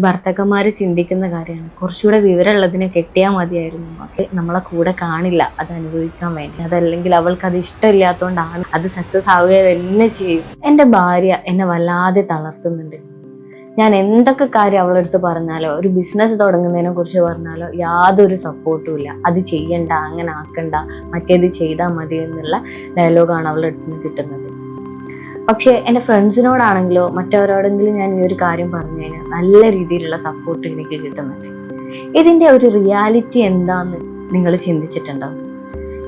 ഭർത്താക്കന്മാര് ചിന്തിക്കുന്ന കാര്യമാണ് കുറച്ചുകൂടെ വിവരമുള്ളതിനെ കെട്ടിയാൽ മതിയായിരുന്നു, അത് നമ്മളെ കൂടെ കാണില്ല അത് അനുഭവിക്കാൻ വേണ്ടി, അതല്ലെങ്കിൽ അവൾക്ക് അത് ഇഷ്ടമില്ലാത്തതുകൊണ്ടാണ്, അത് സക്സസ് ആവുക തന്നെ ചെയ്യും. എൻ്റെ ഭാര്യ എന്നെ വല്ലാതെ തളർത്തുന്നുണ്ട്. ഞാൻ എന്തൊക്കെ കാര്യം അവളെടുത്ത് പറഞ്ഞാലോ, ഒരു ബിസിനസ് തുടങ്ങുന്നതിനെ കുറിച്ച് പറഞ്ഞാലോ യാതൊരു സപ്പോർട്ടും ഇല്ല. അത് ചെയ്യണ്ട, അങ്ങനെ ആക്കണ്ട, മറ്റേത് ചെയ്താൽ മതി എന്നുള്ള ഡയലോഗാണ് അവളുടെ അടുത്ത് നിന്ന് കിട്ടുന്നത്. പക്ഷേ എൻ്റെ ഫ്രണ്ട്സിനോടാണെങ്കിലോ മറ്റവരോടെങ്കിലും ഞാൻ ഈ ഒരു കാര്യം പറഞ്ഞു കഴിഞ്ഞാൽ നല്ല രീതിയിലുള്ള സപ്പോർട്ട് എനിക്ക് കിട്ടുന്നുണ്ട്. ഇതിൻ്റെ ഒരു റിയാലിറ്റി എന്താന്ന് നിങ്ങൾ ചിന്തിച്ചിട്ടുണ്ടോ?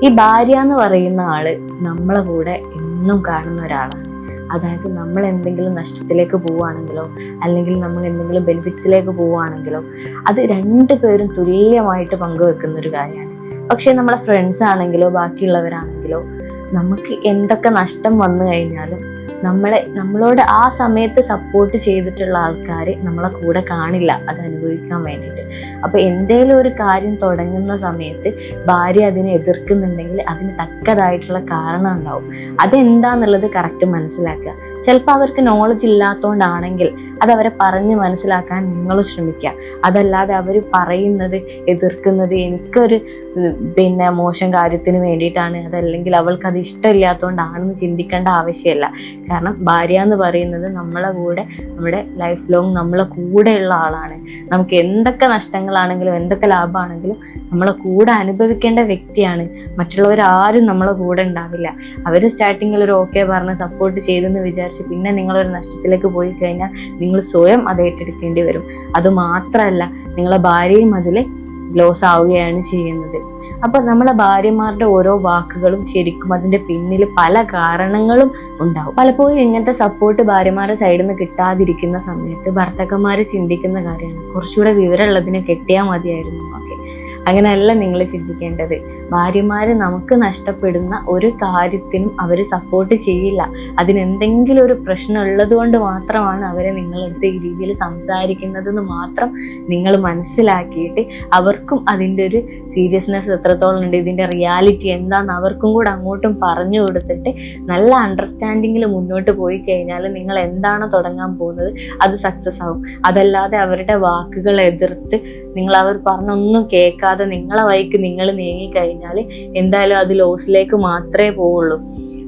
ഈ ഭാര്യ എന്ന് പറയുന്ന ആള് നമ്മളെ കൂടെ എന്നും കാണുന്ന ഒരാളാണ്. അതായത് നമ്മൾ എന്തെങ്കിലും നഷ്ടത്തിലേക്ക് പോവുകയാണെങ്കിലോ അല്ലെങ്കിൽ നമ്മൾ എന്തെങ്കിലും ബെനിഫിറ്റ്സിലേക്ക് പോവുകയാണെങ്കിലോ അത് രണ്ടുപേരും തുല്യമായിട്ട് പങ്കുവെക്കുന്ന ഒരു കാര്യമാണ്. പക്ഷേ നമ്മളെ ഫ്രണ്ട്സ് ആണെങ്കിലോ ബാക്കിയുള്ളവരാണെങ്കിലോ നമുക്ക് എന്തൊക്കെ നഷ്ടം വന്നു കഴിഞ്ഞാലും നമ്മളോട് ആ സമയത്ത് സപ്പോർട്ട് ചെയ്തിട്ടുള്ള ആൾക്കാർ നമ്മളെ കൂടെ കാണില്ല അത് അനുഭവിക്കാൻ വേണ്ടിയിട്ട്. അപ്പോൾ എന്തേലും ഒരു കാര്യം തുടങ്ങുന്ന സമയത്ത് ഭാര്യ അതിനെ എതിർക്കുന്നുണ്ടെങ്കിൽ അതിന് തക്കതായിട്ടുള്ള കാരണം ഉണ്ടാവും. അതെന്താന്നുള്ളത് കറക്റ്റ് മനസ്സിലാക്കുക. ചിലപ്പോൾ അവർക്ക് നോളജ് ഇല്ലാത്തതുകൊണ്ടാണെങ്കിൽ അതവരെ പറഞ്ഞ് മനസ്സിലാക്കാൻ നിങ്ങൾ ശ്രമിക്കുക. അതല്ലാതെ അവർ പറയുന്നത് എതിർക്കുന്നത് എനിക്കൊരു മോശം കാര്യത്തിന് വേണ്ടിയിട്ടാണ്, അതല്ലെങ്കിൽ അവൾക്ക് അത് ഇഷ്ടമില്ലാത്തതുകൊണ്ടാണെന്ന് ചിന്തിക്കേണ്ട ആവശ്യമില്ല. കാരണം ഭാര്യ എന്ന് പറയുന്നത് നമ്മുടെ കൂടെ, നമ്മുടെ ലൈഫ് ലോങ് നമ്മളെ കൂടെയുള്ള ആളാണ്. നമുക്ക് എന്തൊക്കെ നഷ്ടങ്ങളാണെങ്കിലും എന്തൊക്കെ ലാഭമാണെങ്കിലും നമ്മളെ കൂടെ അനുഭവിക്കേണ്ട വ്യക്തിയാണ്. മറ്റുള്ളവരാരും നമ്മളെ കൂടെ ഉണ്ടാവില്ല. അവർ സ്റ്റാർട്ടിങ്ങിൽ ഒരു ഓക്കെ പറഞ്ഞ് സപ്പോർട്ട് ചെയ്തെന്ന് വിചാരിച്ച് പിന്നെ നിങ്ങളൊരു നഷ്ടത്തിലേക്ക് പോയി കഴിഞ്ഞാൽ നിങ്ങൾ സ്വയം അത് ഏറ്റെടുക്കേണ്ടി വരും. അതുമാത്രമല്ല നിങ്ങളെ ഭാര്യയും അതിൽ ലോസ് ആവുകയാണ് ചെയ്യുന്നത്. അപ്പോൾ നമ്മളെ ഭാര്യമാരുടെ ഓരോ വാക്കുകളും ശരിക്കും അതിൻ്റെ പിന്നിൽ പല കാരണങ്ങളും ഉണ്ടാവും. പലപ്പോഴും ഇങ്ങനത്തെ സപ്പോർട്ട് ഭാര്യമാരുടെ സൈഡിൽ നിന്ന് കിട്ടാതിരിക്കുന്ന സമയത്ത് ഭർത്താക്കന്മാർ ചിന്തിക്കുന്ന കാര്യമാണ് കുറച്ചുകൂടെ വിവരമുള്ളതിനെ കെട്ടിയാൽ മതിയായിരുന്നു. ഓക്കെ, അങ്ങനെയല്ല നിങ്ങൾ ചിന്തിക്കേണ്ടത്. ഭാര്യമാർ നമുക്ക് നഷ്ടപ്പെടുന്ന ഒരു കാര്യത്തിനും അവർ സപ്പോർട്ട് ചെയ്യില്ല. അതിനെന്തെങ്കിലും ഒരു പ്രശ്നം ഉള്ളത് കൊണ്ട് മാത്രമാണ് അവരെ നിങ്ങളടുത്ത് ഈ രീതിയിൽ സംസാരിക്കുന്നതെന്ന് മാത്രം നിങ്ങൾ മനസ്സിലാക്കിയിട്ട് അവർക്കും അതിൻ്റെ ഒരു സീരിയസ്നെസ് എത്രത്തോളം ഉണ്ട്, ഇതിൻ്റെ റിയാലിറ്റി എന്താണെന്ന് അവർക്കും കൂടെ അങ്ങോട്ടും പറഞ്ഞു കൊടുത്തിട്ട് നല്ല അണ്ടർസ്റ്റാൻഡിങ്ങിൽ മുന്നോട്ട് പോയി കഴിഞ്ഞാൽ നിങ്ങൾ എന്താണോ തുടങ്ങാൻ പോകുന്നത് അത് സക്സസ് ആവും. അതല്ലാതെ അവരുടെ വാക്കുകൾ എതിർത്ത് നിങ്ങൾ അവർ പറഞ്ഞൊന്നും കേൾക്കാതെ നിങ്ങളെ വഴിക്ക് നിങ്ങൾ നീങ്ങിക്കഴിഞ്ഞാൽ എന്തായാലും അത് ലോസിലേക്ക് മാത്രമേ പോവുള്ളൂ.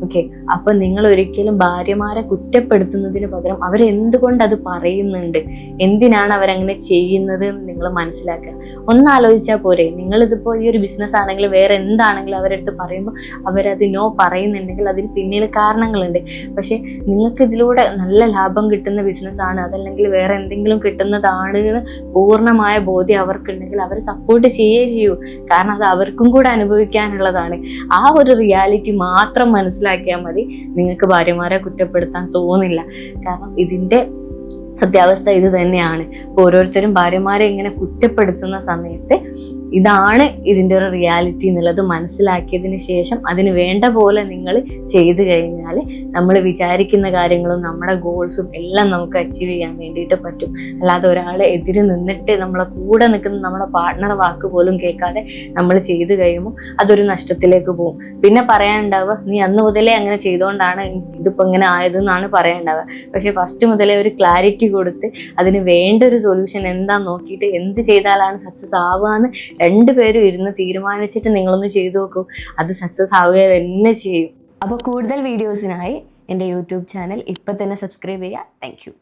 ഓക്കെ, അപ്പൊ നിങ്ങൾ ഒരിക്കലും ഭാര്യമാരെ കുറ്റപ്പെടുത്തുന്നതിന് പകരം അവരെന്തുകൊണ്ട് അത് പറയുന്നുണ്ട്, എന്തിനാണ് അവരങ്ങനെ ചെയ്യുന്നത് എന്ന് നിങ്ങൾ മനസ്സിലാക്കുക. ഒന്നാലോചിച്ചാൽ പോരെ. നിങ്ങളിതിപ്പോൾ ഈ ഒരു ബിസിനസ് ആണെങ്കിലും വേറെ എന്താണെങ്കിലും അവരെടുത്ത് പറയുമ്പോൾ അവരത് നോ പറയുന്നുണ്ടെങ്കിൽ അതിന് പിന്നിൽ കാരണങ്ങളുണ്ട്. പക്ഷെ നിങ്ങൾക്ക് ഇതിലൂടെ നല്ല ലാഭം കിട്ടുന്ന ബിസിനസ്സാണ്, അതല്ലെങ്കിൽ വേറെ എന്തെങ്കിലും കിട്ടുന്നതാണ് എന്ന് പൂർണ്ണമായ ബോധ്യം അവർക്കുണ്ടെങ്കിൽ അവർ സപ്പോർട്ട് ചെയ്യൂ. കാരണം അത് അവർക്കും കൂടെ അനുഭവിക്കാനുള്ളതാണ്. ആ ഒരു റിയാലിറ്റി മാത്രം മനസ്സിലാക്കിയാൽ മതി. നിങ്ങൾക്ക് ഭാര്യമാരെ കുറ്റപ്പെടുത്താൻ തോന്നില്ല. കാരണം ഇതിൻ്റെ സത്യാവസ്ഥ ഇത് തന്നെയാണ്. ഓരോരുത്തരും ഭാര്യമാരെ ഇങ്ങനെ കുറ്റപ്പെടുത്തുന്ന സമയത്ത് ഇതാണ് ഇതിൻ്റെ ഒരു റിയാലിറ്റി എന്നുള്ളത് മനസ്സിലാക്കിയതിന് ശേഷം അതിന് വേണ്ട പോലെ നിങ്ങൾ ചെയ്തു കഴിഞ്ഞാൽ നമ്മൾ വിചാരിക്കുന്ന കാര്യങ്ങളും നമ്മുടെ ഗോൾസും എല്ലാം നമുക്ക് അച്ചീവ് ചെയ്യാൻ വേണ്ടിയിട്ട് പറ്റും. അല്ലാതെ ഒരാളെ എതിര് നിന്നിട്ട് നമ്മളെ കൂടെ നിൽക്കുന്ന നമ്മുടെ പാർട്ട്ണർ വാക്ക് പോലും കേൾക്കാതെ നമ്മൾ ചെയ്തു കഴിയുമ്പോൾ അതൊരു നഷ്ടത്തിലേക്ക് പോകും. പിന്നെ പറയാനുണ്ടാവുക നീ അന്ന് മുതലേ അങ്ങനെ ചെയ്തുകൊണ്ടാണ് ഇതിപ്പോൾ ഇങ്ങനെ ആയതെന്നാണ് പറയാനുണ്ടാവുക. പക്ഷേ ഫസ്റ്റ് മുതലേ ഒരു ക്ലാരിറ്റി കൊടുത്ത് അതിന് വേണ്ട ഒരു സൊല്യൂഷൻ എന്താന്ന് നോക്കിയിട്ട് എന്ത് ചെയ്താലാണ് സക്സസ് ആവുകയെന്ന് രണ്ടുപേരും ഇരുന്ന് തീരുമാനിച്ചിട്ട് നിങ്ങളൊന്ന് ചെയ്തു നോക്കൂ. അത് സക്സസ് ആവുക തന്നെ ചെയ്യും. അപ്പോൾ കൂടുതൽ വീഡിയോസിനായി എൻ്റെ യൂട്യൂബ് ചാനൽ ഇപ്പം തന്നെ സബ്സ്ക്രൈബ് ചെയ്യുക. Thank you.